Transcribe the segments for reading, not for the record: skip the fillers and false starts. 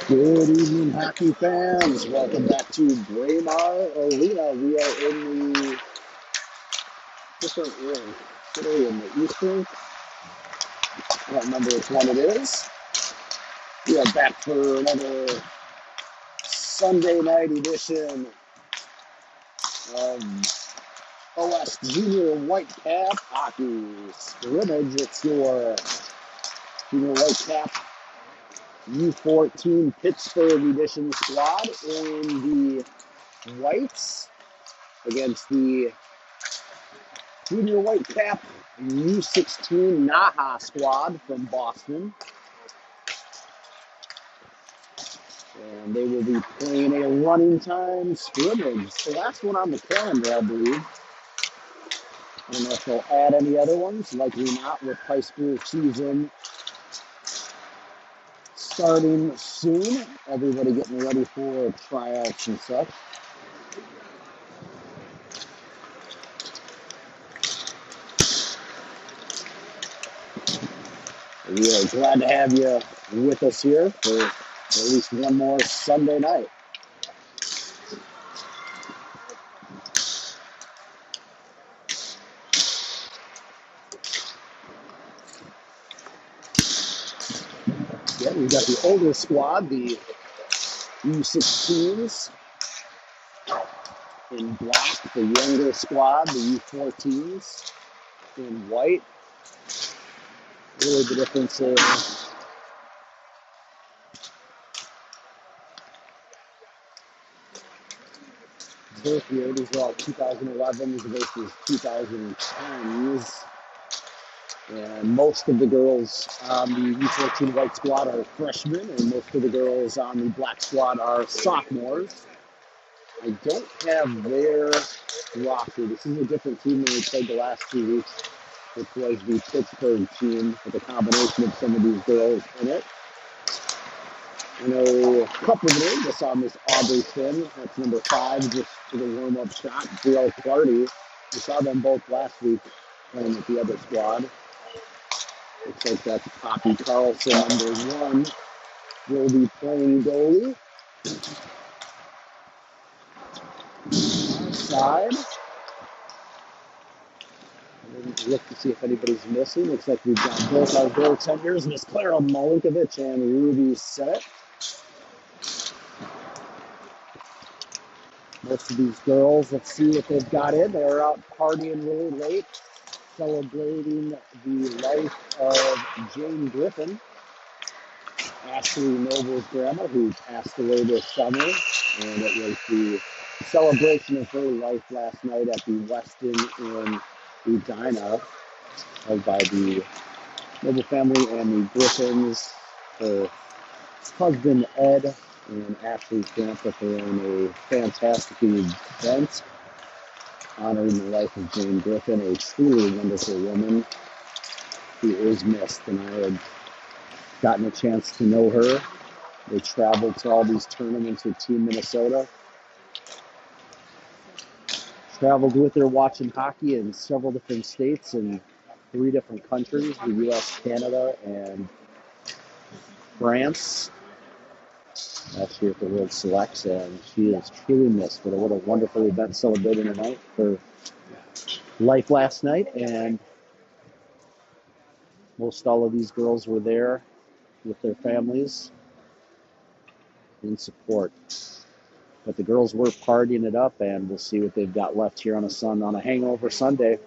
Good evening, hockey fans. Welcome back to Braemar Arena. We are in the different room. Today in the Eastern. I don't remember which one it is. We are back for another Sunday night edition of OS Jr Whitecap Hockey Scrimmage. It's your Jr Whitecap U16 Pittsburgh edition squad in the whites against the Jr Whitecap U16 NAHA squad from Boston. And they will be playing a running time scrimmage. The last one on the calendar, I believe. I don't know if they'll add any other ones, likely not, with high school season starting soon. Everybody getting ready for tryouts and such. We are glad to have you with us here for at least one more Sunday night. Yeah, we've got the older squad, the U16s in black, the younger squad, the U14s in white. Really the difference is birth year. These are all 2011s versus 2010s. And most of the girls on the U14 white squad are freshmen, and most of the girls on the black squad are sophomores. I don't have their roster. This is a different team than we played the last 2 weeks, which was the Pittsburgh team with a combination of some of these girls in it. I know a couple of names. I saw Miss Aubrey Finn, that's number 5, just to the warm-up shot. Dale Clardy, we saw them both last week playing with the other squad. Looks like that's Poppy Carlson, number 1, will be playing goalie. Side. Look to see if anybody's missing. Looks like we've got both our goaltenders, Miss Clara Malinkovich and Ruby Sennett. Most of these girls, let's see what they've got in. They're out partying really late, celebrating the life of Jane Griffin, Ashley Noble's grandma, who passed away this summer. And it was the celebration of her life last night at the Westin in Edina, held by the Noble family and the Griffins. Her husband, Ed, and Ashley's grandpa throwing a fantastic event honoring the life of Jane Griffin, a truly wonderful woman who is missed. And I had gotten a chance to know her. They traveled to all these tournaments with Team Minnesota. Traveled with her watching hockey in several different states and 3 different countries, the U.S., Canada, and France. Last year at the World Selects, and she is truly missed. But what a wonderful event celebrating her life last night, and Most all of these girls were there with their families in support. But the girls were partying it up, and we'll see what they've got left here on a hangover Sunday.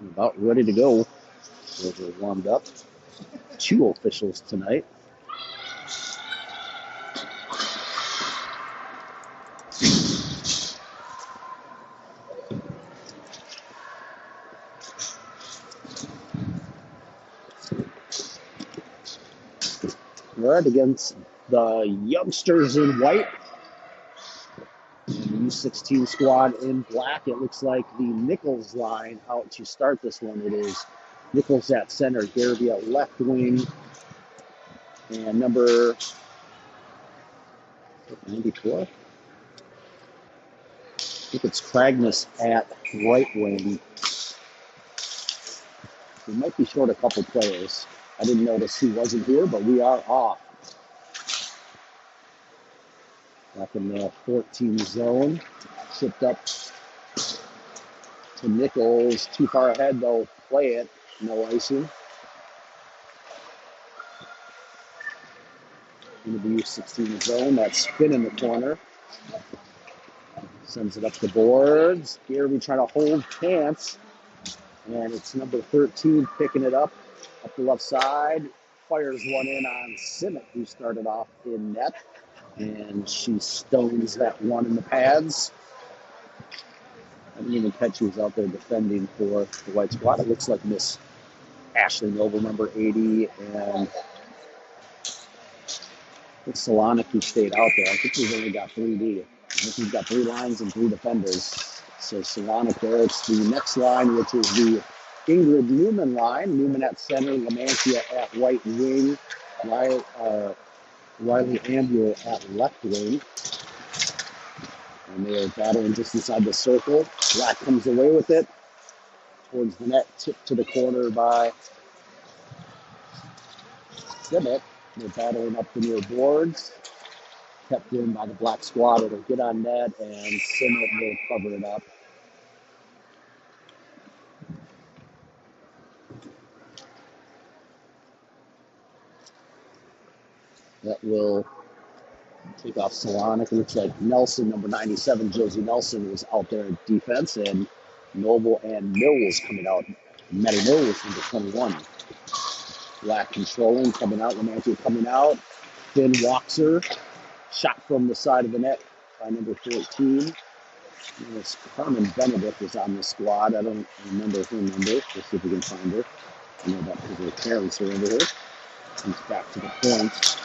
About ready to go. Those are warmed up. 2 officials tonight. Right against the youngsters in white. And the U16 squad in black. It looks like the Nichols line out to start this one. It is Nichols at center, Garvey at left wing, and number 94. I think it's Kragness at right wing. We might be short a couple players. I didn't notice he wasn't here, but we are off. Back in the 14 zone. Shipped up to Nichols. Too far ahead, they'll play it. No icing. Into the U16 zone. That spin in the corner. Sends it up the boards. Garvey trying to hold pants. And it's number 13 picking it up the left side. Fires one in on Simmet, who started off in net. And she stones that one in the pads. I didn't even catch who was out there defending for the white squad. It looks like Miss Ashley Noble, number 80, and it's Solonic who stayed out there. I think we've only got 3D. I think we've got 3 lines and 3 defenders. So Solonic there. It's the next line, which is the Ingrid Newman line. Newman at center, Lamantia at right wing, Riley Ambule at left wing. And they are battling just inside the circle. Black comes away with it. Towards the net, tipped to the corner by Simmet. They're battling up the near boards. Kept in by the black squad. It'll get on net, and Simmet will cover it up. That will take off Solonic. It looks like Nelson, number 97, Josie Nelson, was out there at defense, and Noble and Mills coming out. Maddie Mills, number 21. Black controlling, coming out. Lamantia coming out. Finn walks her. Shot from the side of the net by number 14. Carmen Benedict is on the squad. I don't remember her number. We'll see if we can find her. I know that because her parents are over here. Comes back to the point.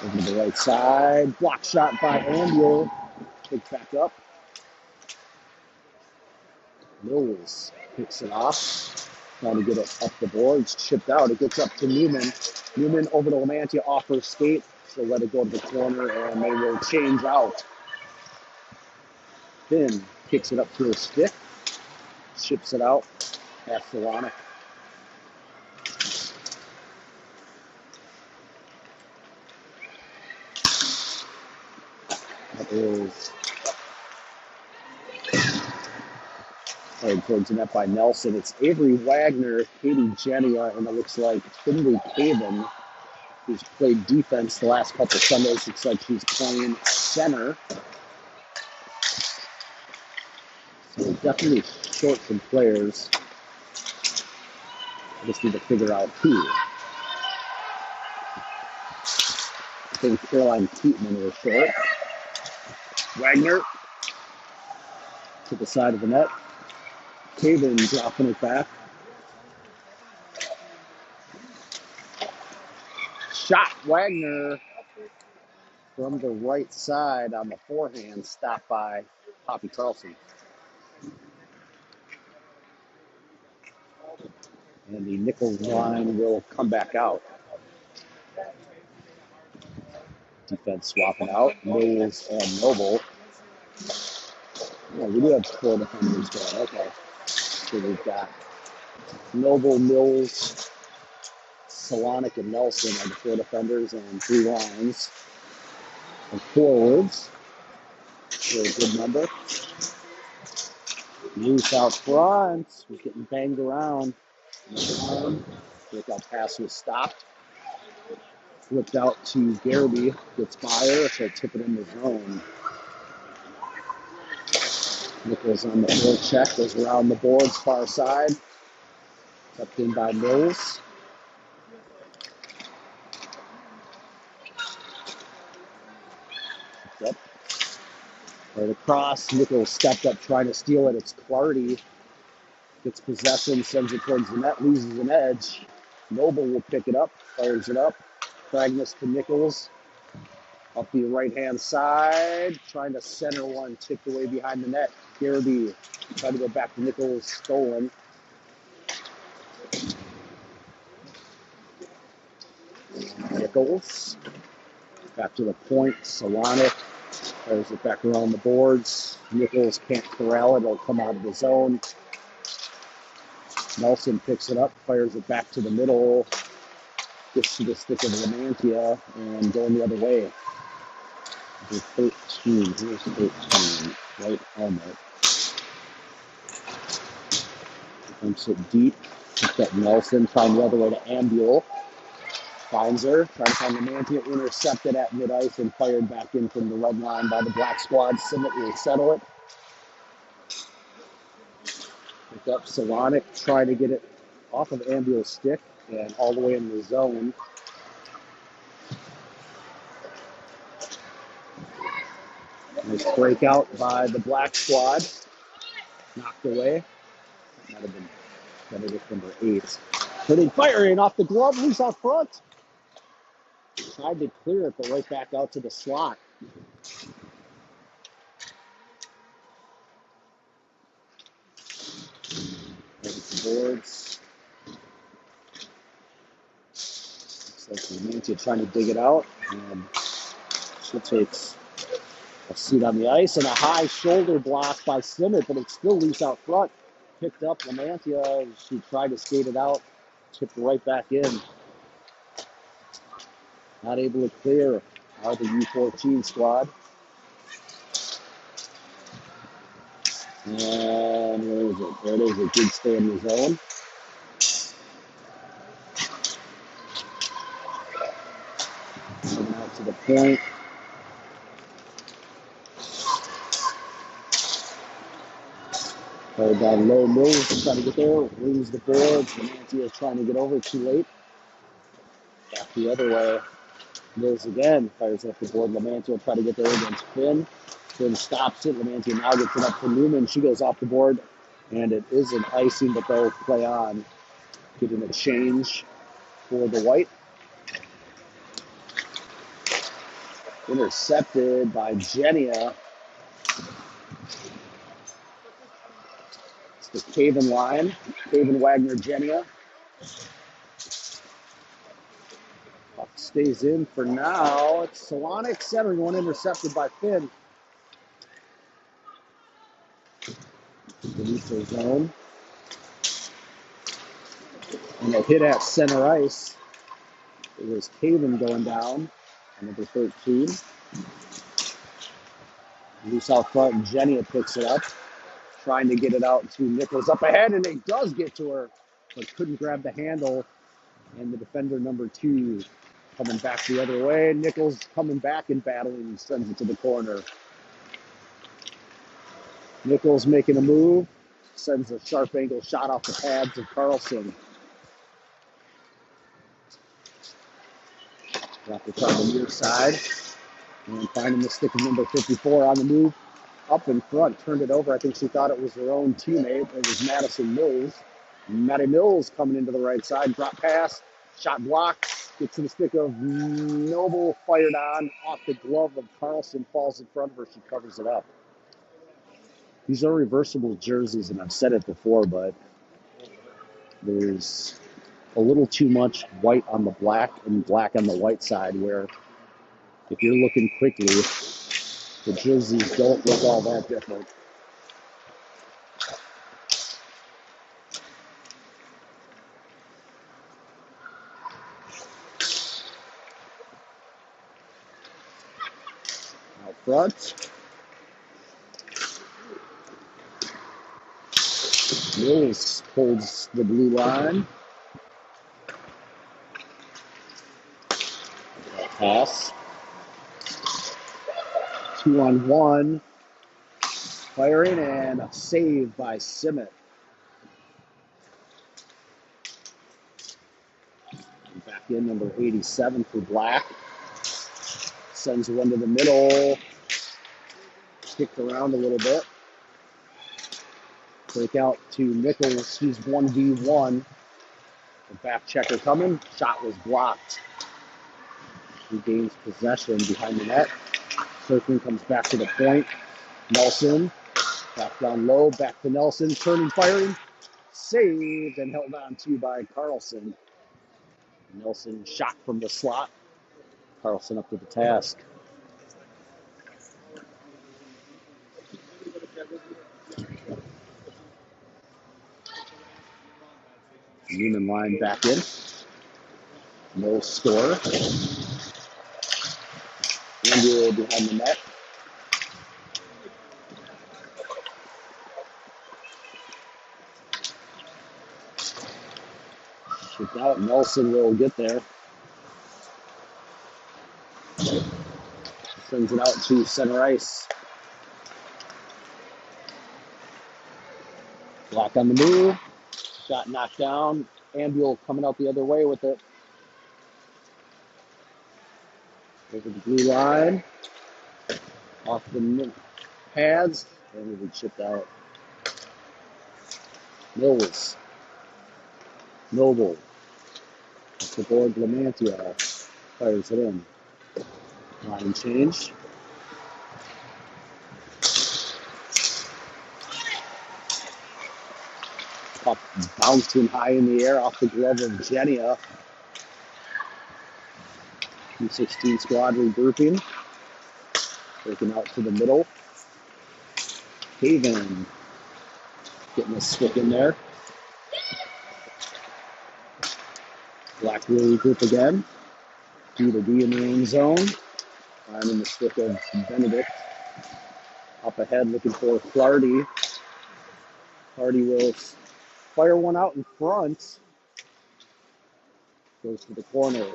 Over to the right side. Block shot by Ambule. Picks back up. Mills picks it off. Trying to get it up the board. It's chipped out. It gets up to Newman. Newman over to Lamantia off her skate. So let it go to the corner, and they will change out. Finn kicks it up to her stick. Ships it out at Solonic. That is played towards the net by Nelson. It's Avery Wagner, Katie Genia, and it looks like Finley Caven, who's played defense the last couple of Sundays. Looks like she's playing center. So definitely short some players. I just need to figure out who. I think Caroline Keatman was short. Wagner to the side of the net. Caven dropping it back. Shot Wagner from the right side on the forehand, stopped by Poppy Carlson. And the Nichols line will come back out. Defense swapping out. Mills and Noble. Yeah, we do have 4 defenders going. Okay. So we've got Noble, Mills, Solonic and Nelson are the 4 defenders and 3 lines. And forwards, for a good number. Loose out front, was getting banged around. Breakout pass was stopped. Flipped out to Garrity, gets fire, so tip it in the zone. Nichols on the floor check, goes around the boards, far side. Tucked in by Mills. Up. Right across, Nichols stepped up trying to steal it. It's Clardy. Gets possession, sends it towards the net, loses an edge. Noble will pick it up, fires it up. Fragments to Nichols. Up the right-hand side, trying to center one, tipped away behind the net. Garrity trying to go back to Nichols, stolen. Nichols, back to the point, Solonic, fires it back around the boards. Nichols can't corral it, it'll come out of the zone. Nelson picks it up, fires it back to the middle, gets to the stick of Lamantia, and going the other way. 13, here's 13, right helmet. Dumps it deep, picks up Nelson, trying the other way to Ambule. Finds her, trying to find Lamantia, intercepted at mid-ice and fired back in from the red line by the black squad. Simmet will settle it. Pick up Solonic, trying to get it off of Ambule's stick and all the way in the zone. Nice breakout by the black squad. Knocked away. Might have been Benedict number 8. Putting firing off the glove, loose out front. Tried to clear it, but right back out to the slot. There's the boards. Looks like Lamantia trying to dig it out. And she takes a seat on the ice and a high shoulder block by Simmet, but it's still loose out front. Picked up Lamantia. She tried to skate it out, tipped right back in. Not able to clear out the U14 squad. And where is it? There it is. It did stay in the zone. Coming out to the point. Fired down low. Mills trying to get there. Loses the board. Lamantia is trying to get over. Too late. Back the other way. Mills again. Fires up the board. Lamantia trying to get there against Finn. Finn stops it. Lamantia now gets it up for Newman. She goes off the board. And it is an icing, but they'll play on. Getting a change for the white. Intercepted by Jenia. It's the Caven line. Caven, Wagner, Jenia. Puck stays in for now. It's Solonic centering one, intercepted by Finn. Beneath the zone. And a hit at center ice. It was Caven going down. Number 13. Loose out front, and Jenia picks it up. Trying to get it out to Nichols up ahead, and it does get to her, but couldn't grab the handle. And the defender number 2 coming back the other way. Nichols coming back and battling, sends it to the corner. Nichols making a move, sends a sharp angle shot off the pads of Carlson. Dropped it on the near side. And finding the stick of number 54 on the move. Up in front, turned it over. I think she thought it was her own teammate. It was Madison Mills. Maddie Mills coming into the right side. Drop pass. Shot blocked. Gets to the stick of Noble. Fired on. Off the glove of Carlson. Falls in front of her. She covers it up. These are reversible jerseys, and I've said it before, but there's a little too much white on the black and black on the white side, where if you're looking quickly, the jerseys don't look all that different. front. Mills holds the blue line. Pass. 2-on-1. Firing and a save by Simmet. Back in number 87 for Black. Sends one to the middle. Kicked around a little bit. Break out to Nichols. He's 1v1. The back checker coming. Shot was blocked. He gains possession behind the net. Circling comes back to the point. Nelson. Back down low. Back to Nelson. Turning, firing. Saved and held on to by Carlson. Nelson shot from the slot. Carlson up to the task. Newman line back in. No score. Andrew behind the net. Shipped out. Nelson will get there. Sends it out to center ice. Black on the move. Shot knocked down. Ambule coming out the other way with it. Over the blue line. Off the pads. And we chipped out. Mills. Noble. Off the board, Lamantia. Fires it in. Line change. Puck bouncing high in the air off the glove of Jenia. U16 squad regrouping. Breaking out to the middle. Haven getting a stick in there. Black will regroup again. D to D in the own zone. Finding the stick of Benedict. Up ahead looking for Clardy. Clardy will fire one out in front. Goes to the corner.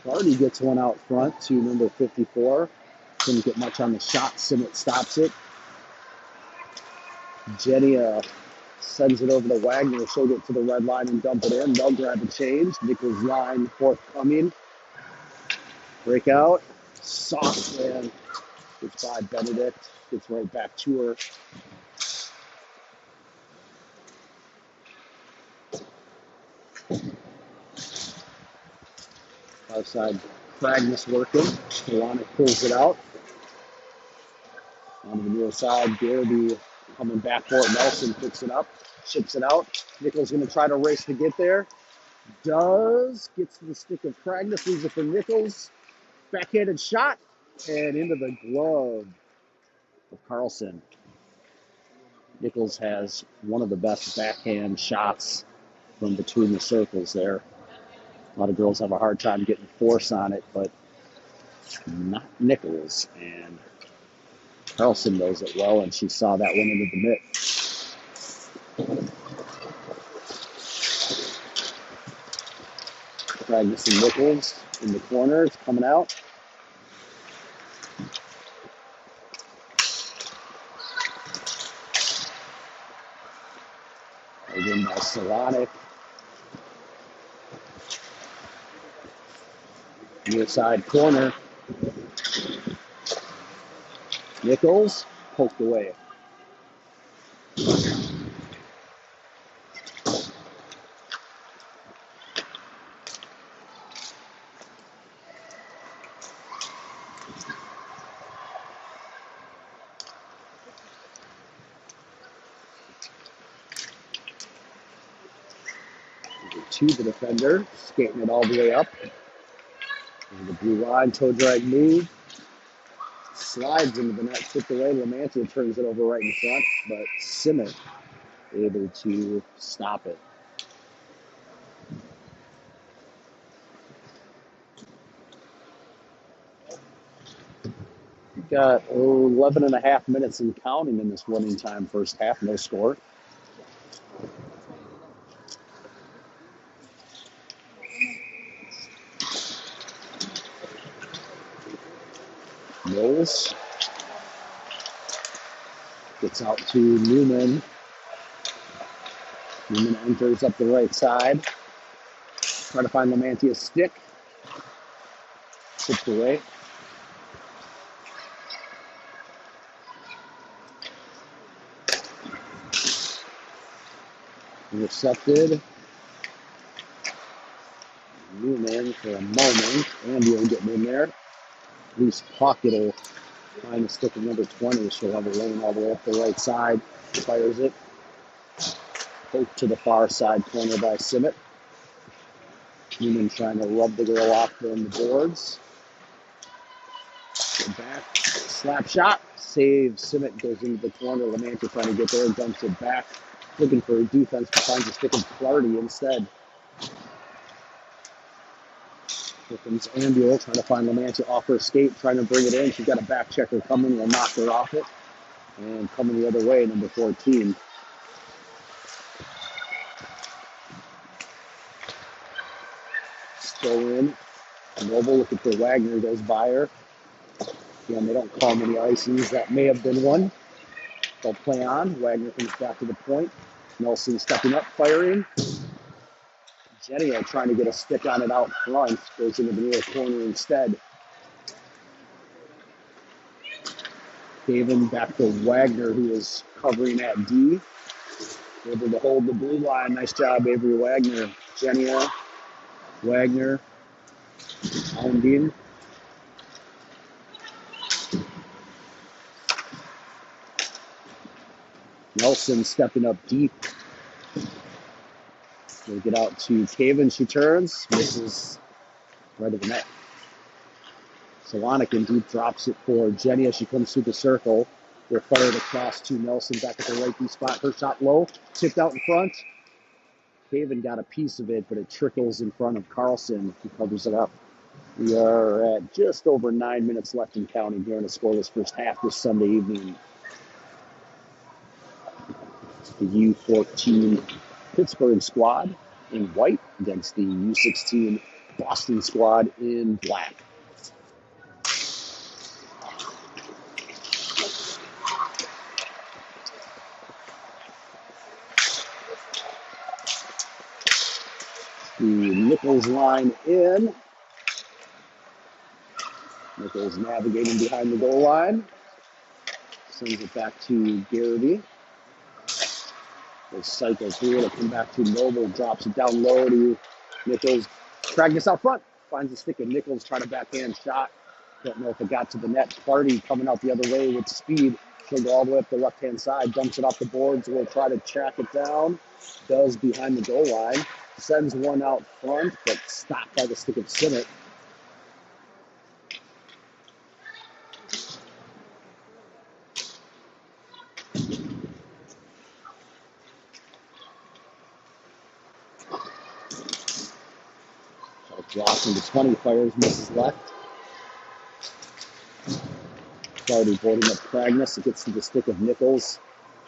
Clardy gets one out front to number 54. Couldn't get much on the shot. Simmet stops it. Jenny sends it over to Wagner. She'll get to the red line and dump it in. They'll grab a change. Nichols line forthcoming. Breakout. Soft and gets by Benedict. Gets right back to her. Outside, Magnus working. Milanic pulls it out. On the near side, Garrity coming back for it. Nelson picks it up, ships it out. Nichols going to try to race to get there. Does. Gets to the stick of Magnus, leaves it for Nichols. Backhanded shot, and into the glove of Carlson. Nichols has one of the best backhand shots from between the circles there. A lot of girls have a hard time getting force on it, but not Nichols. And Carlson knows it well, and she saw that one into the mitt. Magnus and Nichols in the corner. It's coming out. Again by Solonic. Near side corner. Nichols poked away. To the defender, skating it all the way up. Over the blue line, toe drag move. Slides into the net, tipped away. Lamantia turns it over right in front, but Simmet able to stop it. got 11 and a half minutes and counting in this running time first half, no score. Mills gets out to Newman. Newman enters up the right side. Trying to find Lamantia's stick. Tipped away. Intercepted. Newman for a moment. Andy will get in there. Loose pocket will find the stick of number 20. She'll have a lane all the way up the right side. Fires it. Poke to the far side corner by Simmet. Newman trying to rub the girl off from the boards. Go back. Slap shot. Save. Simmet goes into the corner. Lamantia trying to get there. Dumps it back. Looking for a defense, but finds a stick of Clardy instead. Here comes Ambule trying to find Lamantia off her skate, trying to bring it in. She's got a back checker coming, will knock her off it. And coming the other way, number 14. Still in. Noble looking for Wagner, goes by her. Again, they don't call many icings. That may have been one. They'll play on. Wagner comes back to the point. Nelson stepping up, firing. Jenia trying to get a stick on it out front. Goes into the near corner instead. Haven back to Wagner, who is covering at D. Able to hold the blue line. Nice job, Avery Wagner. Jenia, Wagner, Houndine. Nelson stepping up deep. We'll get out to Caven. She turns, misses right of the net. Solonic in deep drops it for Jenia. She comes through the circle. They're fired across to Nelson back at the right B spot. Her shot low, tipped out in front. Caven got a piece of it, but it trickles in front of Carlson, who covers it up. We are at just over 9 minutes left in counting here in a scoreless first half this Sunday evening. The U14 Pittsburgh squad in white against the U16 Boston squad in black. The Nichols line in. Nichols navigating behind the goal line. Sends it back to Garrity. They'll cycle through it. Come back to Noble. Drops it down low to Nichols. Practice out front. Finds the stick of Nichols. Trying to backhand shot. Don't know if it got to the net. Party coming out the other way with speed. She'll go all the way up the left-hand side. Dumps it off the boards. Will try to track it down. Does behind the goal line. Sends one out front, but stopped by the stick of Simmet. Blocking the 20, fires, misses left. Already boarding up Pragnus. It gets to the stick of Nichols.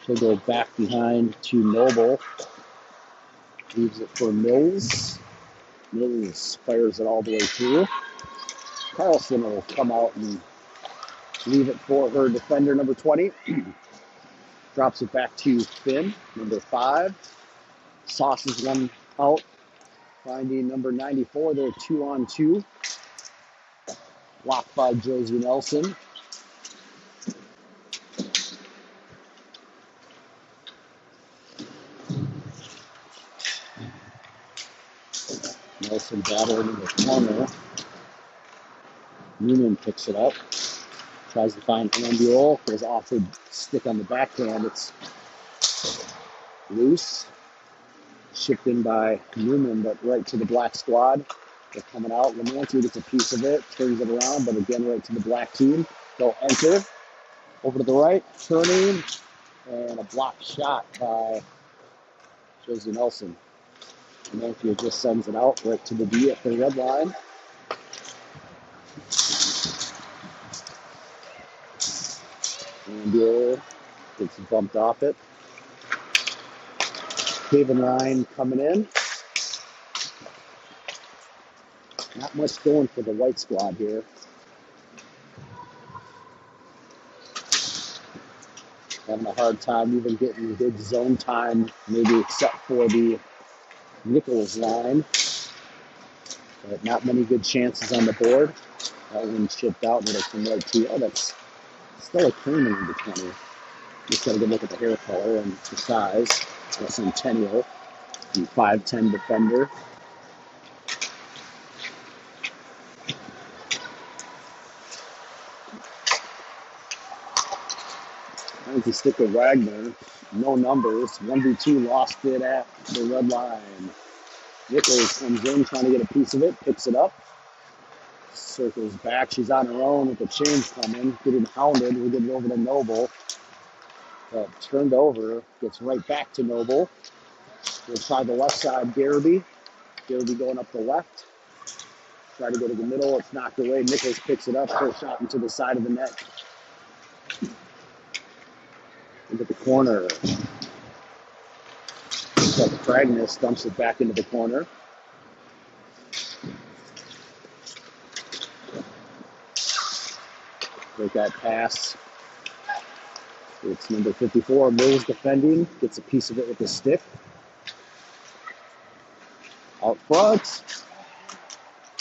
She'll go back behind to Noble. Leaves it for Mills. Mills fires it all the way through. Carlson will come out and leave it for her defender, number 20. Drops it back to Finn, number 5. Sauces one out. Finding number 94, they're 2-on-2. Blocked by Josie Nelson. Nelson battling in the corner. Newman picks it up. Tries to find Ambule. Goes off the stick on the backhand. It's loose. Shipped in by Newman, but right to the black squad. They're coming out. Lamantia gets a piece of it, turns it around, but again right to the black team. They'll enter. Over to the right, turning, and a blocked shot by Josie Nelson. Lamantia just sends it out right to the D at the red line. And gets bumped off it. Kevin Ryan coming in. Not much going for the white squad here. Having a hard time even getting good zone time, maybe except for the Nichols line. But not many good chances on the board. That one chipped out, and it'll come right to you. Oh, that's still a clean in the 20. Just got a good look at the hair color and the size. A Centennial, the 5'10" defender. Trying to stick with Wagner. No numbers. 1v2 lost it at the red line. Nichols comes in trying to get a piece of it, picks it up, circles back. She's on her own with the change coming, getting hounded. We'll get it over to Noble. Turned over, gets right back to Noble. We'll try the left side, Garrity. Garrity going up the left. Try to go to the middle. It's knocked away. Nichols picks it up. First shot into the side of the net. Into the corner. So the Fragnus dumps it back into the corner. Break that pass. It's number 54, Mills defending. Gets a piece of it with the stick. Out front.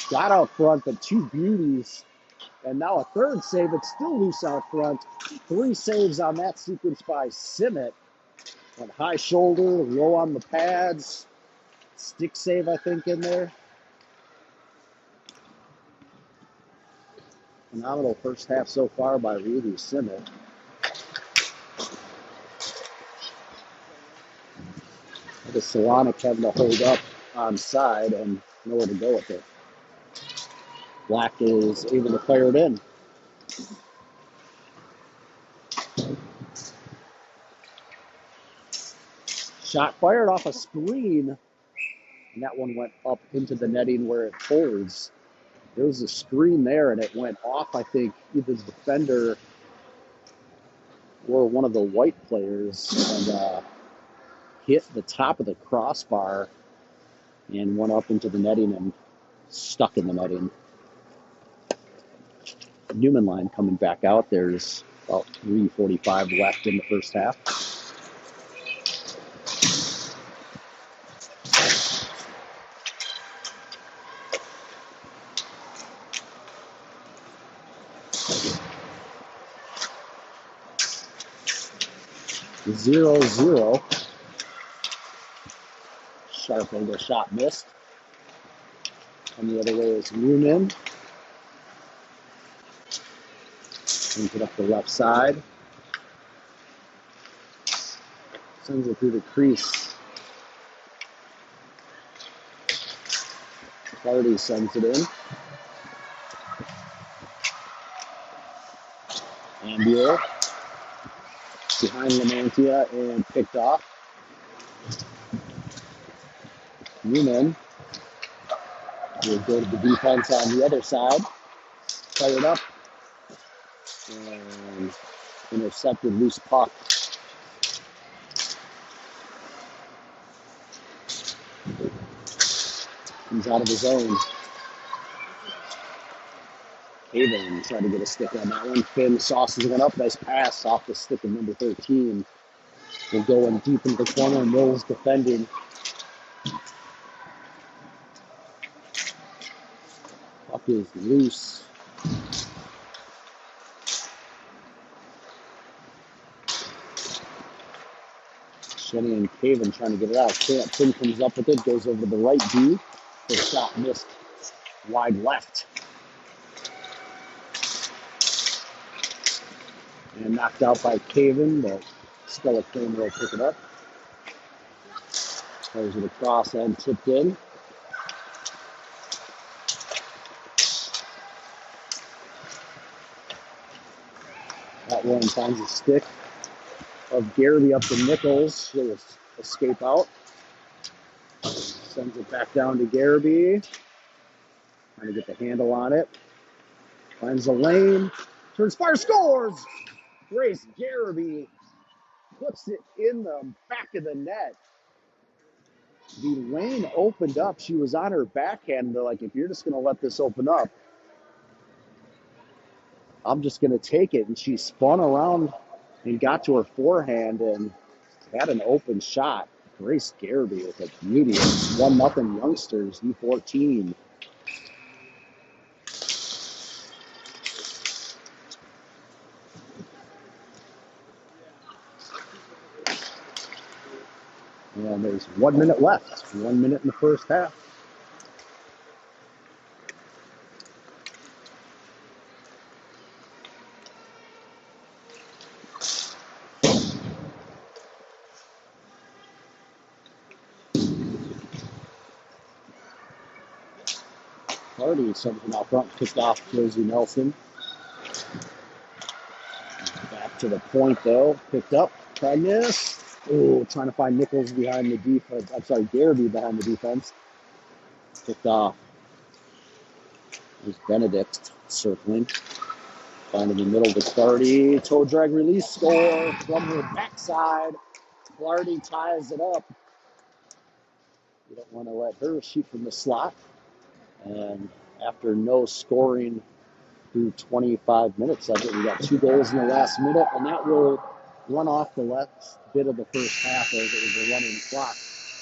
Got out front, but two beauties. And now a third save. It's still loose out front. 3 saves on that sequence by Simmet. Went high shoulder, low on the pads. Stick save, I think, in there. Phenomenal first half so far by Rudy Simmet. The Solonic having to hold up on side and nowhere to go with it. Black is able to fire it in. Shot fired off a screen, and that one went up into the netting where it holds. There was a screen there, and it went off, I think, either the defender or one of the white players, and hit the top of the crossbar and went up into the netting and stuck in the netting. Newman line coming back out. There's about 3:45 left in the first half. Zero, 0. Sharp angle shot missed. And the other way is Newman. Brings it up the left side. Sends it through the crease. Clardy sends it in. Ambuel behind Lamantia and picked off. Newman will go to the defense on the other side. Fired up. And intercepted, loose puck. Comes out of his own. Haven tried to get a stick on that one. Finn sauces one up. Nice pass off the stick of number 13. We're going deep into the corner. Mills defending. Puck is loose. Shenny and Caven trying to get it out. Finn comes up with it, goes over to the right D. The shot missed wide left. And knocked out by Caven, but Stella Kramer will pick it up. Throws it across and tipped in. That one finds a stick of Garrity up to Nichols. He'll escape out. Sends it back down to Garrity. Trying to get the handle on it. Finds a lane. Turns, fire, scores! Grace Garrity puts it in the back of the net. The lane opened up. She was on her backhand. They're like, if you're just going to let this open up, I'm just going to take it. And she spun around and got to her forehand and had an open shot. Grace Garrity with a beauty. It's 1-0 Youngsters, U14. And there's 1 minute left. 1 minute in the first half. Hardy, something out front, kicked off Josie Nelson. Back to the point, though. Picked up. Magnus. Oh, trying to find Nichols behind the defense. I'm sorry, Garrity behind the defense. Picked off. There's Benedict circling. Finding the middle to Clardy. Toe drag release score from her backside. Clardy ties it up. You don't want to let her shoot from the slot. And after no scoring through 25 minutes of it, we got 2 goals in the last minute, and that will run off the last bit of the first half as it was a running clock,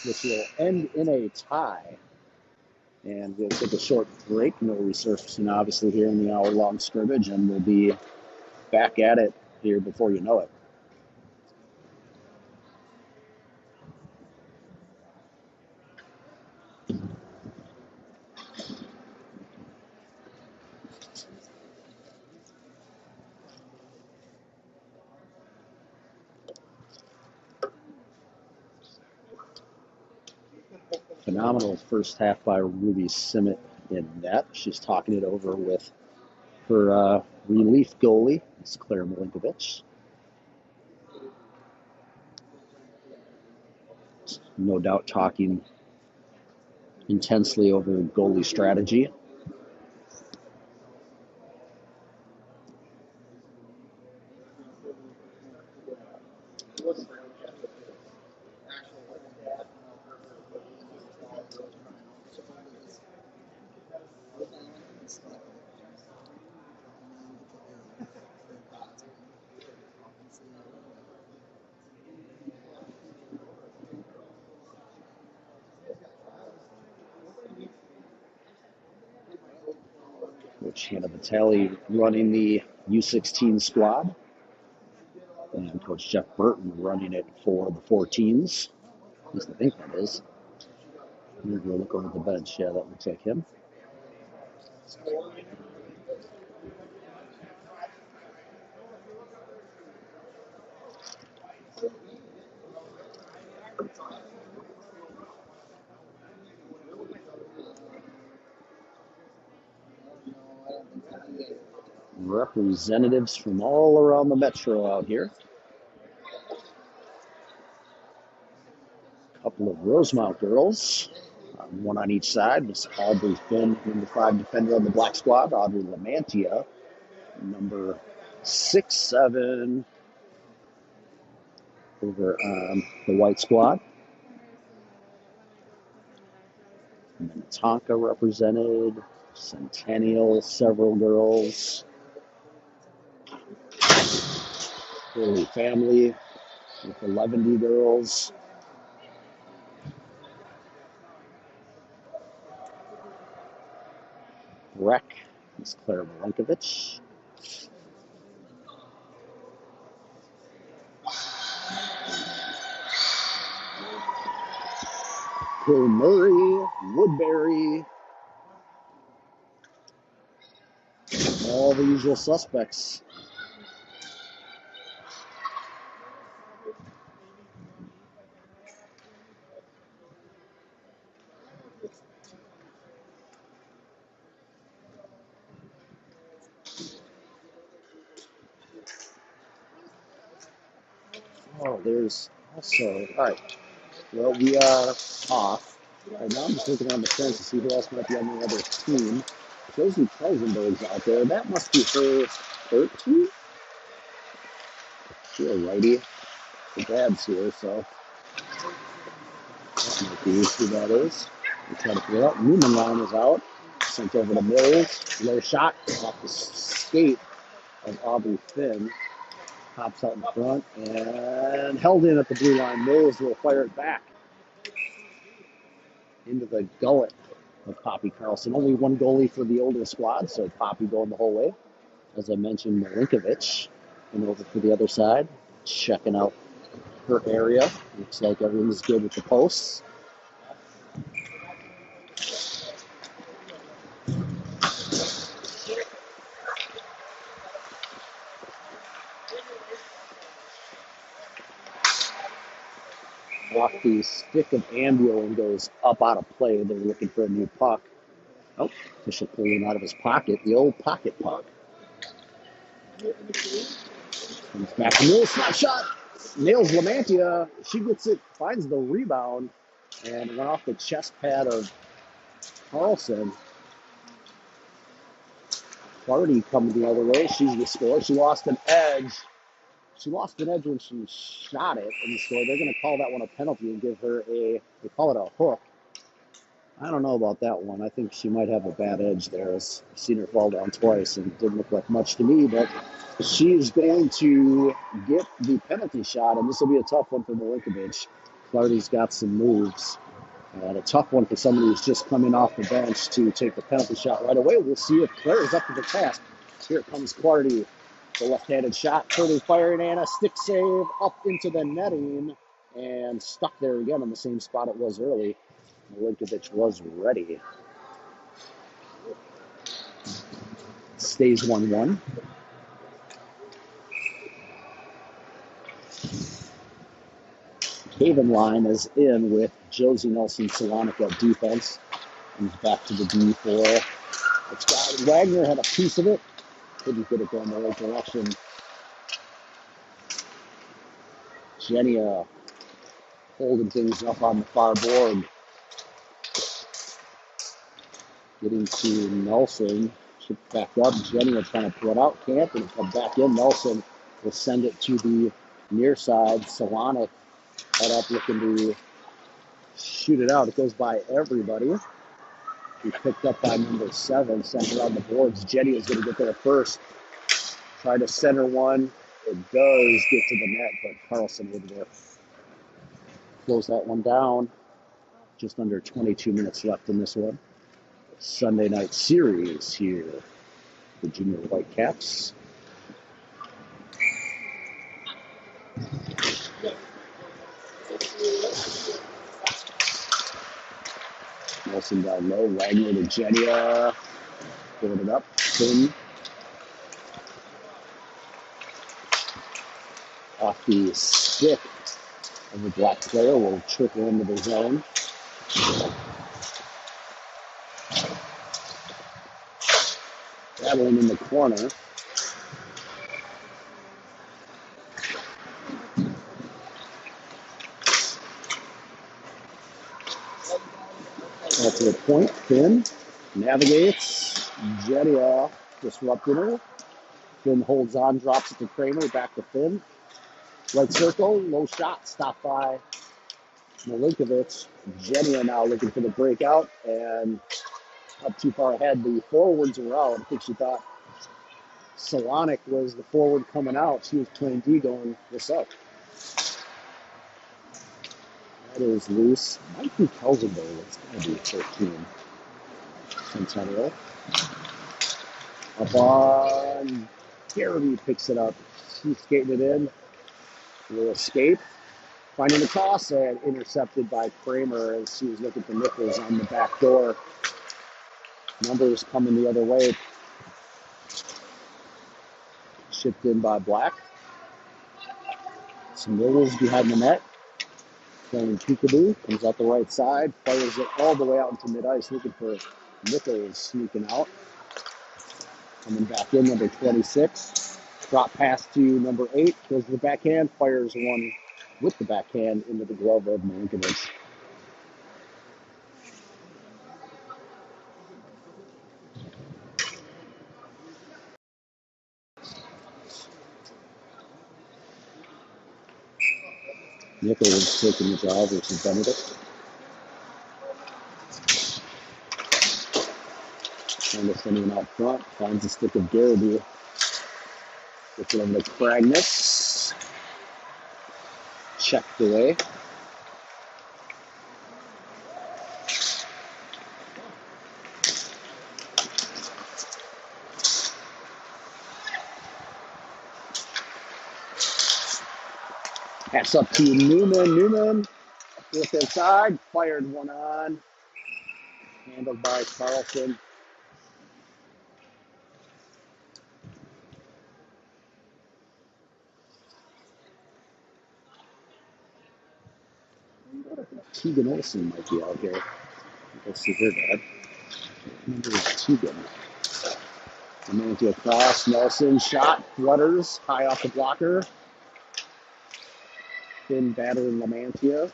which will end in a tie. And we'll take a short break, no resurfacing obviously here in the hour-long scrimmage, and we'll be back at it here before you know it. Phenomenal first half by Ruby Simmet in net. She's talking it over with her relief goalie, it's Claire Milinkovic. No doubt talking intensely over goalie strategy. Coach Hannah Vitale running the U16 squad. And Coach Jeff Burton running it for the 14s. At least I think that is. We're going to look over the bench. Yeah, that looks like him. Representatives from all around the metro out here. A couple of Rosemount girls, one on each side. Miss Aubrey Finn, number 5 defender on the black squad. Audrey Lamantia, number 6'7", over on the white squad. Minnetonka represented, Centennial, several girls. Holy Family with the Leavendy girls. Rec is Claire Milinkovic. Bill Murray, Woodbury, all the usual suspects. Oh, there's also, all right, well, we are off. Right now I'm just looking on the fence to see who else might be on the other team. Josie Preisenberg's out there. That must be her 13th? see a righty. The dad's here, so that might be who that is. We'll try to figure it out. Newman line is out. Sent over to Mills. Low shot off the skate of Aubrey Finn. Pops out in front and held in at the blue line. Mills will fire it back into the gullet of Poppy Carlson. Only one goalie for the older squad, so Poppy going the whole way. As I mentioned, Milinkovic went over for the other side, checking out her area. Looks like everyone's good with the posts. Off the stick of Ambio and goes up out of play. They're looking for a new puck. Oh, official pulling out of his pocket, the old pocket puck. Comes back to Mills, snap shot. Nails Lamantia. She gets it, finds the rebound, and went off the chest pad of Carlson. Clardy coming the other way. She's the score. She lost an edge. She lost an edge when she shot it in the score. They're going to call that one a penalty and give her they call it a hook. I don't know about that one. I think she might have a bad edge there. I've seen her fall down twice and it didn't look like much to me, but she is going to get the penalty shot, and this will be a tough one for Milinkovic. Clardy's got some moves. And a tough one for somebody who's just coming off the bench to take the penalty shot right away. We'll see if Claire is up to the task. Here comes Clardy. The left-handed shot, Clardy firing, and a stick save up into the netting. And stuck there again in the same spot it was early. Milinkovic was ready. Stays 1-1. Haven line is in with Josie Nelson Salonik at defense. Comes back to the D4. It's got Wagner had a piece of it. Couldn't get it going the right direction. Jenny holding things up on the far board. Getting to Nelson. Shipped back up. Jenny will trying to pull it out. Can't. And come back in. Nelson will send it to the near side. Salonik head up looking to shoot it out. It goes by everybody. He picked up by number 7. Sent around the boards. Jenny is going to get there first. Try to center one. It does get to the net, but Carlson would close that one down. Just under 22 minutes left in this one. Sunday night series here. The Jr Whitecaps. Nelson down low. Wagner to Jenia. Pulling it up. Finn. Off the stick of the black player will trickle into the zone. Battling in the corner. To the point. Finn navigates. Jenia disrupted her. Finn holds on, drops it to Kramer. Back to Finn. Right circle, low shot, stopped by Milinkovic. Jenia now looking for the breakout and up too far ahead. The forwards were out. I think she thought Salonik was the forward coming out. She was playing D going this up. That is loose. Might be Kelsenberg. It's going to be 13. Centennial. Up on Garrity picks it up. She's skating it in. Will escape. Finding the toss and intercepted by Kramer as she was looking for Nichols on the back door. Numbers coming the other way. Shipped in by Black. Some Nichols behind the net. Playing peekaboo. Comes out the right side. Fires it all the way out into mid-ice. Looking for Nichols sneaking out. Coming back in, number 26. Drop pass to number 8. Goes to the backhand. Fires one with the backhand into the glove of Milinkovic. Nichols taking the draw versus Benedict. Trying to send him out front. Finds a stick of Garrity. Gets it over to Cragness. Checked away. Pass up to Newman. Newman, left inside, fired one on. Handled by Carlson. Tegan Olsen might be out here. Go see her dad. Number is Tegan. Lamantia across. Nelson shot. Flutters. High off the blocker. Thin battering Lamantia.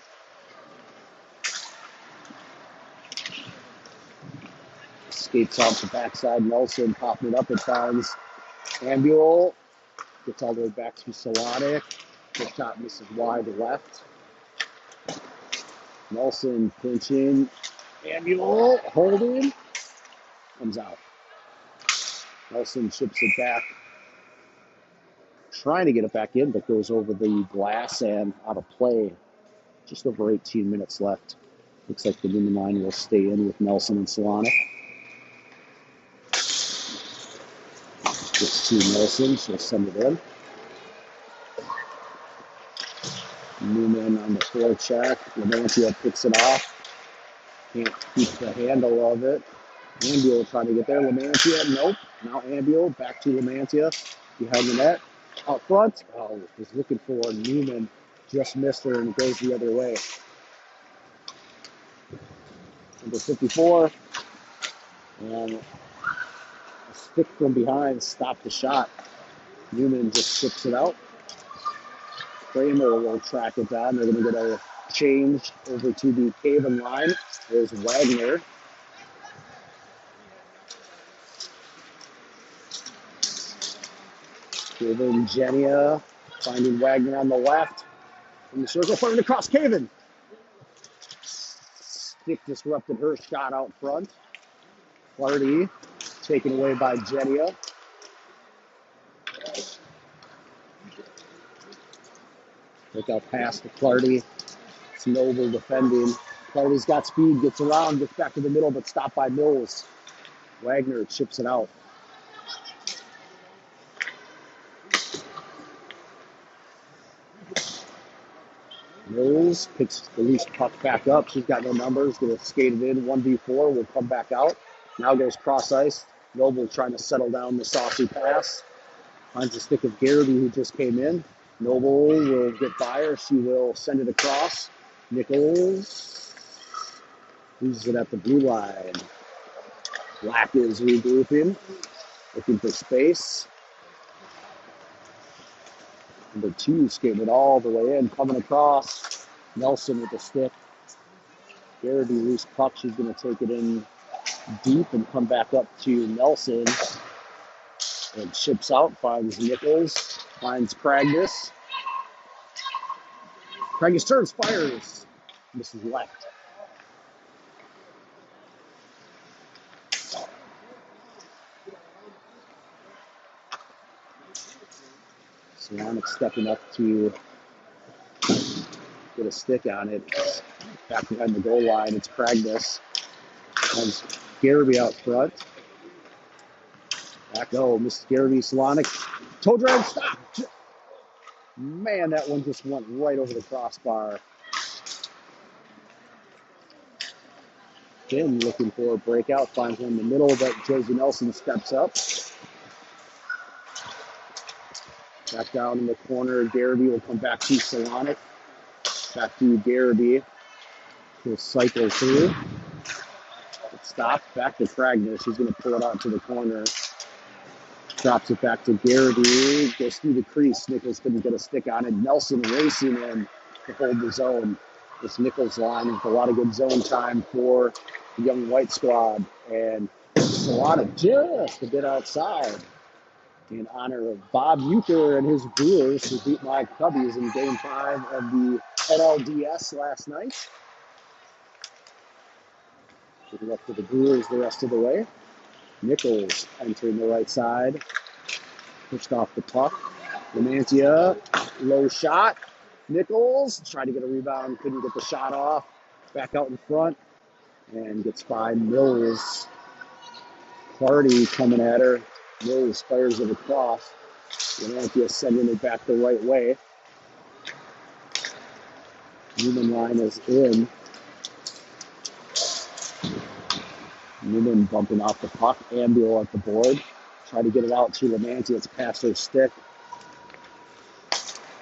Skates off the backside. Nelson popping it up. It finds Ambule. Gets all the way back to Solonic. The shot misses wide left. Nelson pinching. Ambule holding. Comes out. Nelson chips it back. Trying to get it back in, but goes over the glass and out of play. Just over 18 minutes left. Looks like the Newman line will stay in with Nelson and Solonic. Gets to Nelson, she'll send it in. Newman on the forecheck. Lamantia picks it off. Can't keep the handle of it. Ambule trying to get there. Lamantia, nope. Now Ambule back to Lamantia. Behind the net. Out front. Oh, was looking for Newman. Just missed her and goes the other way. Number 54. And a stick from behind stopped the shot. Newman just chips it out. Kramer will track it down. They're going to get a change over to the Caven line. There's Wagner. Caven, Genia, finding Wagner on the left. In the circle, firing across Caven. Stick disrupted her shot out front. Clardy taken away by Genia. Look out past to Clardy. It's Noble defending. Clardy's got speed, gets around, gets back to the middle, but stopped by Mills. Wagner chips it out. Mills picks the loose puck back up. She's got no numbers. Going to skate it in. 1v4 will come back out. Now goes cross ice. Noble trying to settle down the saucy pass. Finds a stick of Garrity who just came in. Noble will get by her. She will send it across. Nichols loses it at the blue line. Black is regrouping. Looking for space. Number 2 skated all the way in, coming across. Nelson with the stick. Garrity loose puck. She's going to take it in deep and come back up to Nelson. And chips out, finds Nichols, finds Cragness. Cragness turns, fires. Misses left. Solonic stepping up to get a stick on it. Back behind the goal line, it's Cragness. Has Garrity out front. Back Mr. Garrity, Solonic. Toe drag, stop! Man, that one just went right over the crossbar. Finn looking for a breakout, finds one in the middle, but Josie Nelson steps up. Back down in the corner, Garrity will come back to Solonic. Back to Garrity. He'll cycle through. Stop, back to Cragness. He's going to pull it out to the corner. Drops it back to Garrity. Goes through the crease. Nichols couldn't get a stick on it. Nelson racing in to hold the zone. This Nichols line with a lot of good zone time for the young white squad. And Solonic just a bit outside in honor of Bob Euchre and his Brewers who beat my Cubbies in Game 5 of the NLDS last night. Good luck for the Brewers the rest of the way. Nichols entering the right side. Pushed off the puck. Lamantia, low shot. Nichols tried to get a rebound, couldn't get the shot off. Back out in front and gets by Mills. Clardy coming at her. Mills fires it across. Lamantia sending it back the right way. Newman line is in. Newman bumping off the puck. Ambiel at the board. Try to get it out to Lamantia. It's past her stick.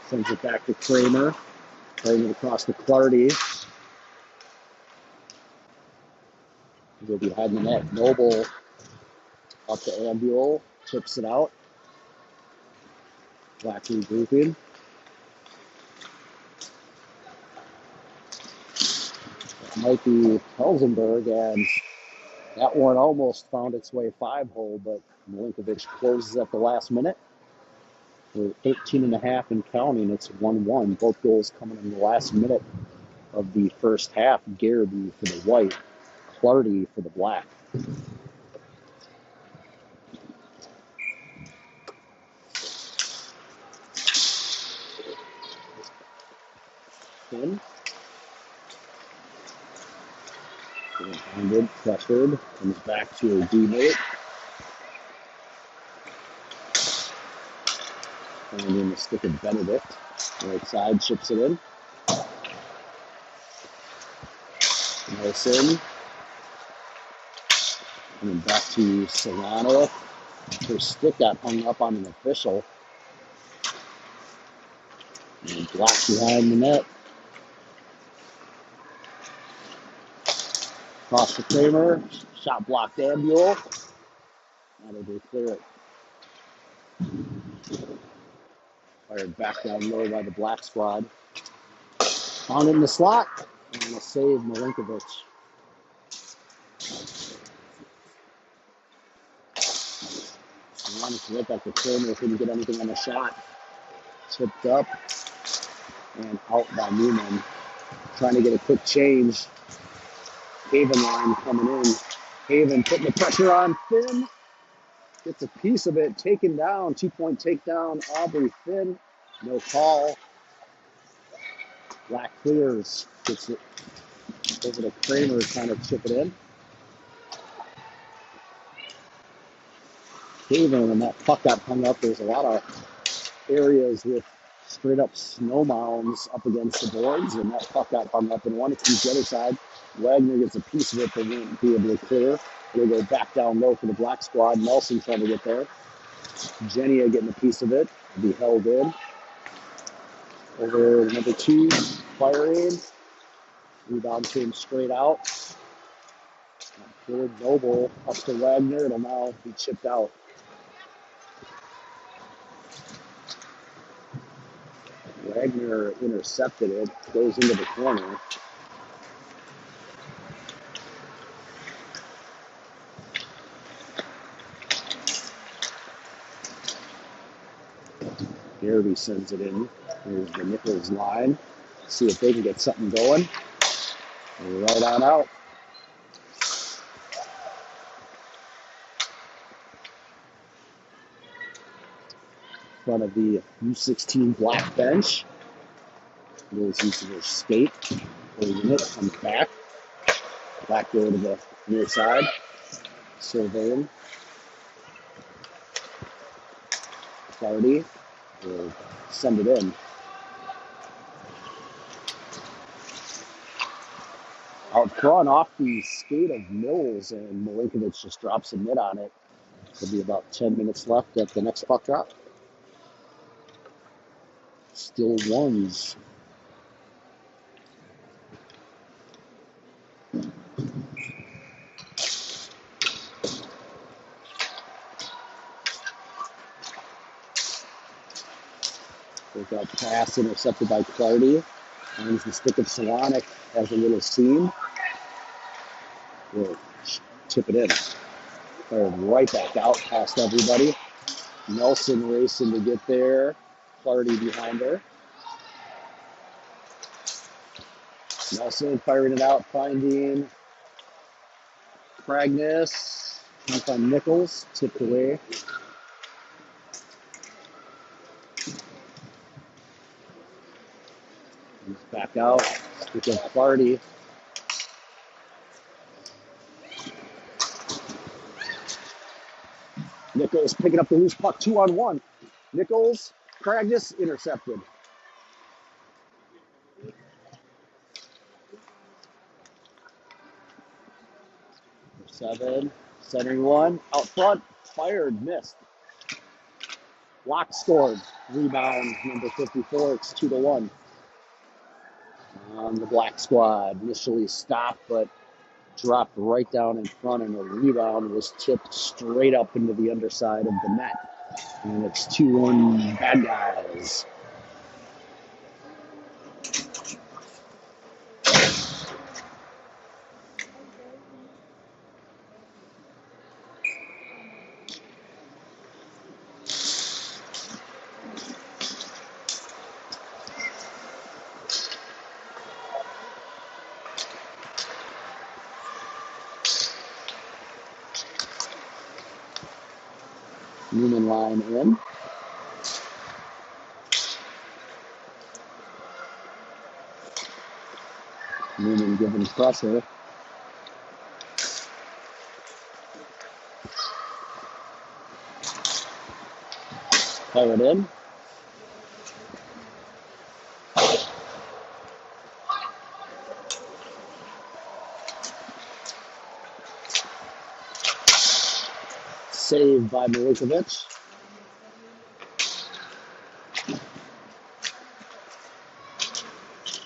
Sends it back to Kramer. Throwing it across to Clardy. Go behind the net. Noble up to Ambiel. Chips it out. Black regrouping. That might be Helsenberg, and that one almost found its way 5-hole, but Milinkovic closes at the last minute. We're 13.5 and counting. It's 1-1. Both goals coming in the last minute of the first half. Garrity for the white, Clardy for the black. Finn. Handed, pressured, comes back to a D-mate. And in the stick of Benedict. Right side, chips it in. Nelson. And then back to Solano. Her stick got hung up on an official. And blocked behind the net. Cross to Kramer. Shot blocked Ambiel. Now they clear it. Fired back down low by the black squad. Found in the slot. And a save, Milinkovic. Right back to Kramer. Couldn't get anything on the shot. Tipped up. And out by Newman. Trying to get a quick change. Haven line coming in. Haven putting the pressure on Finn. Gets a piece of it. Taken down. 2-point takedown. Aubrey Finn. No call. Black clears. Gets it over to Kramer trying to chip it in. Haven, and that puck got hung up. There's a lot of areas with straight up snow mounds up against the boards, and that puck got hung up and wanted to use the other side. Wagner gets a piece of it but won't be able to clear. It'll go back down low for the black squad. Nelson trying to get there. Genia getting a piece of it. Will be held in. Over number 2, firing. Rebound came straight out. Good. Noble up to Wagner. It'll now be chipped out. Wagner intercepted it. Goes into the corner. Garrity sends it in. Here's the Nichols line. See if they can get something going. Right on out. In front of the U16 black bench. Mills uses her skate. Holding it, comes back. Black go to the near side. Surveying. Clardy will send it in. Out front, off the skate of Mills, and Milinkovic just drops a mitt on it. There'll be about 10 minutes left at the next puck drop. Still ones. Breakout pass intercepted by Clardy. Finds the stick of Solonic, has a little seam. We'll tip it in. Fired right back out past everybody. Nelson racing to get there. Clardy behind her. Nelson firing it out, finding Pragnus. Trying to find Nichols, tipped away. He's back out. Stick with Clardy. Nichols picking up the loose puck, 2-on-1. Nichols, Pragnus intercepted. 7, centering one, out front, fired, missed. Block scored, rebound number 54, it's 2-1. The Black Squad initially stopped, but dropped right down in front, and the rebound was tipped straight up into the underside of the net. And it's 2-1 Bad Guys. Newman line in. Newman giving pressure. Fire it in. Saved by Milinkovic.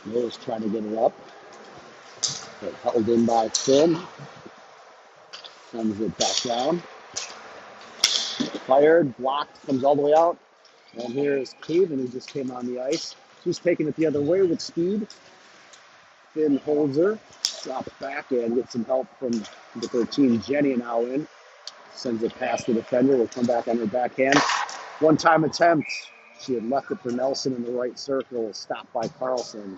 Mills trying to get it up. But held in by Finn. Sends it back down. Fired, blocked, comes all the way out. And here's Caven, who just came on the ice. She's taking it the other way with speed. Finn holds her, drops back, and gets some help from the 13. Jenny now in. Sends it past the defender. Will come back on her backhand. One-time attempt. She had left it for Nelson in the right circle. Stopped by Carlson.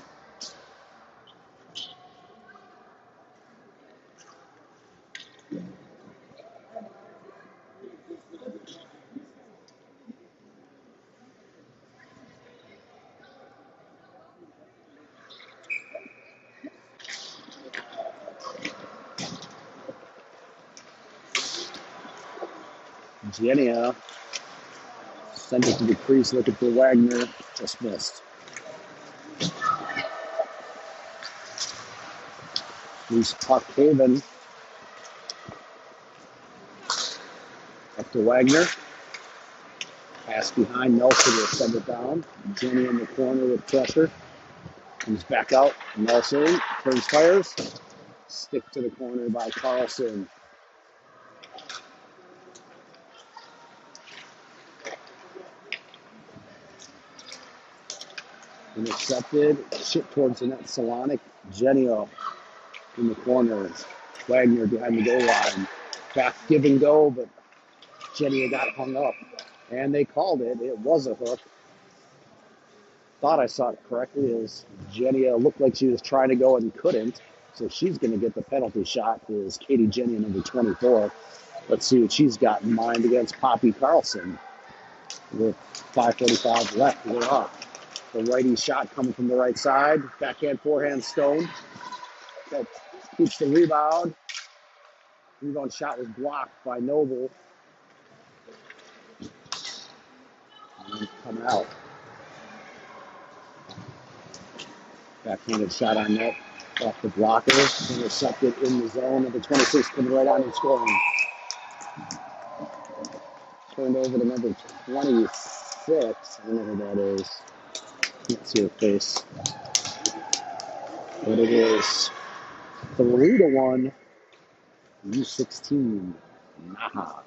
Genia sends it to the crease, looking for Wagner. Just missed. Loose puck, Haven. Up to Wagner. Pass behind, Nelson will send it down. Jenny in the corner with pressure. Comes back out. Nelson turns, fires. Stick to the corner by Carlson. Intercepted. Shit towards the net. Salonic. Genio in the corner. Wagner behind the goal line. Back give and go, but Genio got hung up. And they called it. It was a hook. Thought I saw it correctly as Genio looked like she was trying to go and couldn't. So she's going to get the penalty shot, is Katie Genio, number 24. Let's see what she's got in mind against Poppy Carlson. With 5:45 left, we're up. The righty shot coming from the right side. Backhand, forehand, Stone. That keeps the rebound. Rebound shot was blocked by Noble. And come out. Backhanded shot on net. Off the blocker. Intercepted in the zone of the 26, coming right on and scoring. Turned over to number 26. I don't know who that is. Can't see her face. But it is 3-1. U16 NAHA.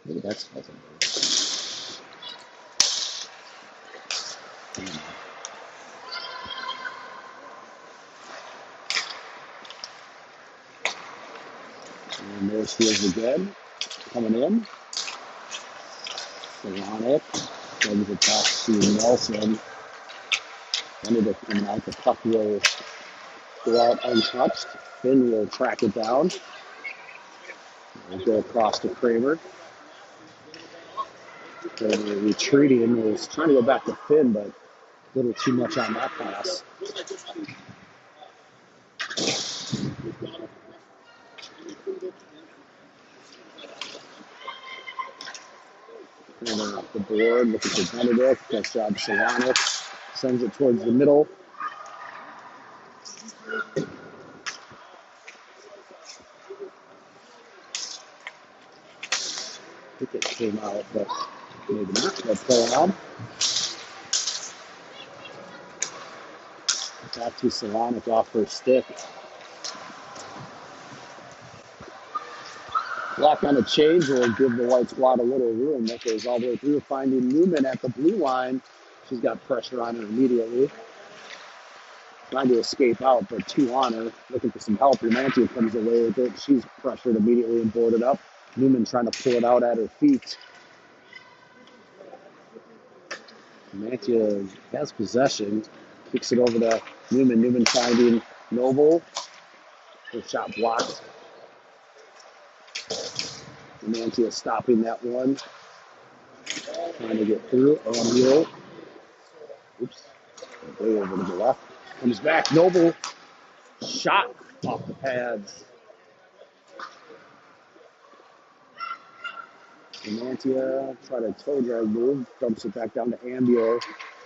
Maybe that's puzzle. And there she is again, coming in. Solonic sends it back to Nelson. Ended up coming out. The puck will go out untouched. Finn will track it down. We'll go across to Kramer. Kramer retreating, was trying to go back to Finn, but a little too much on that pass. Kramer off the board, looking for Benedict. Nice job, Solonic. Sends it towards the middle. I think it came out, but maybe not. They'll play on. Back to Solonic off her stick. Block on a change will give the white squad a little room. That goes all the way through, finding Newman at the blue line. She's got pressure on her immediately. Trying to escape out, but two on her. Looking for some help. Romantia comes away with it. She's pressured immediately and boarded up. Newman trying to pull it out at her feet. Romantia has possession. Kicks it over to Newman. Newman finding Noble. Her shot blocked. Romantia stopping that one. Trying to get through. O'Neill. Oops. Way over to the left. Comes back. Noble. Shot off the pads. Romantia try to toe drag move. Dumps it back down to Ambio.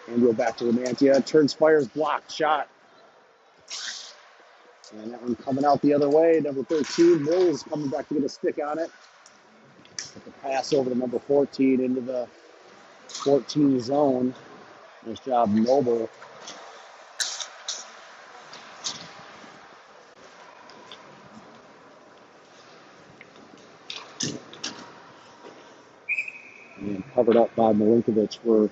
Ambio back to Romantia. Turns, fires, blocked. Shot. And that one coming out the other way. Number 13, Mills coming back to get a stick on it. Put the pass over to number 14 into the 14 zone. Nice job, Noble. And covered up by Milinkovic. We're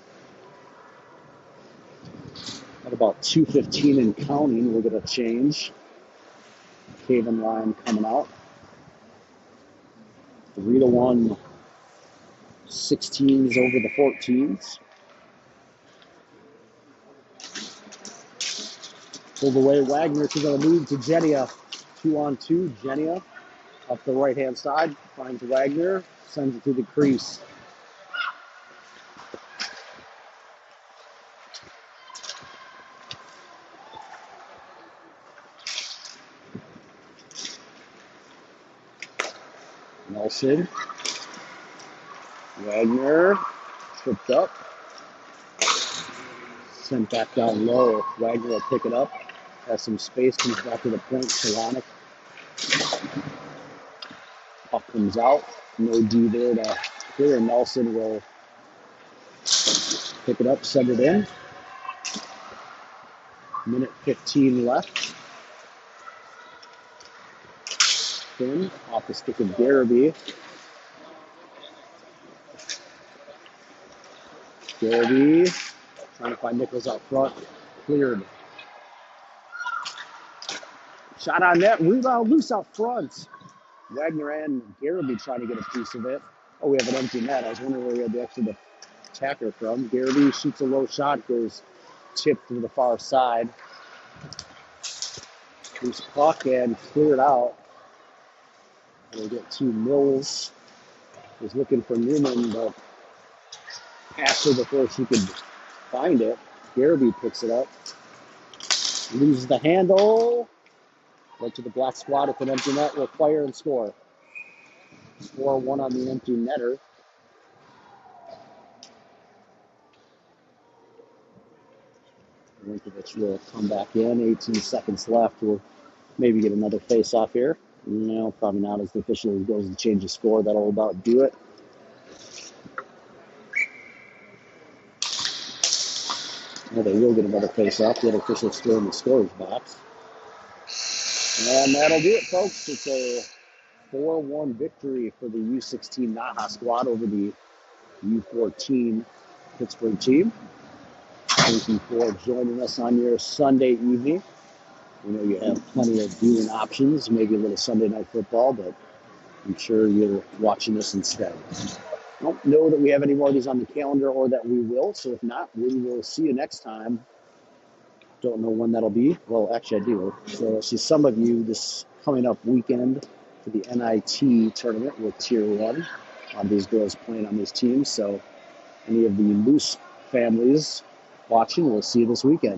at about 2:15 and counting. We're going to change. Caven line coming out. 3-1, 16s over the 14s. Pulled away Wagner. She's going to move to Genia. 2-on-2. Genia up the right-hand side. Finds Wagner. Sends it to the crease. Nelson. Wagner. Tripped up. Sent back down low. Wagner will pick it up. Has some space. Comes back to the point. Solonic. Puck comes out. No D there to clear. Nelson will pick it up. Send it in. Minute 15 left. Finn off the stick of Garrity. Garrity trying to find Nichols out front. Cleared. Shot on net. Rebound loose out front. Wagner and Garrity trying to get a piece of it. Oh, we have an empty net. I was wondering where we had the extra attacker from. Garrity shoots a low shot. Goes tipped to the far side. Loose puck and cleared out. We'll get to Mills. Was looking for Newman, but passed her before she could find it. Garrity picks it up. Loses the handle. Right to the black squad with an empty net. Will fire and score. 4-1 on the empty netter. Milinkovic will come back in. 18 seconds left. We'll maybe get another face-off here. No, probably not, as the official goes to change the score. That'll about do it. Well, they will get another face-off. The other official still in the scorer's box. And that'll do it, folks. It's a 4-1 victory for the U16 NAHA squad over the U14 Pittsburgh team. Thank you for joining us on your Sunday evening. We know you have plenty of viewing options, maybe a little Sunday night football, but I'm sure you're watching this instead. Don't know that we have any more of these on the calendar or that we will. So if not, we will see you next time. Don't know when that'll be. Well, actually, I do. So I'll see some of you this coming up weekend for the NIT tournament with Tier 1. These girls playing on these teams. So any of the Moose families watching, we'll see you this weekend.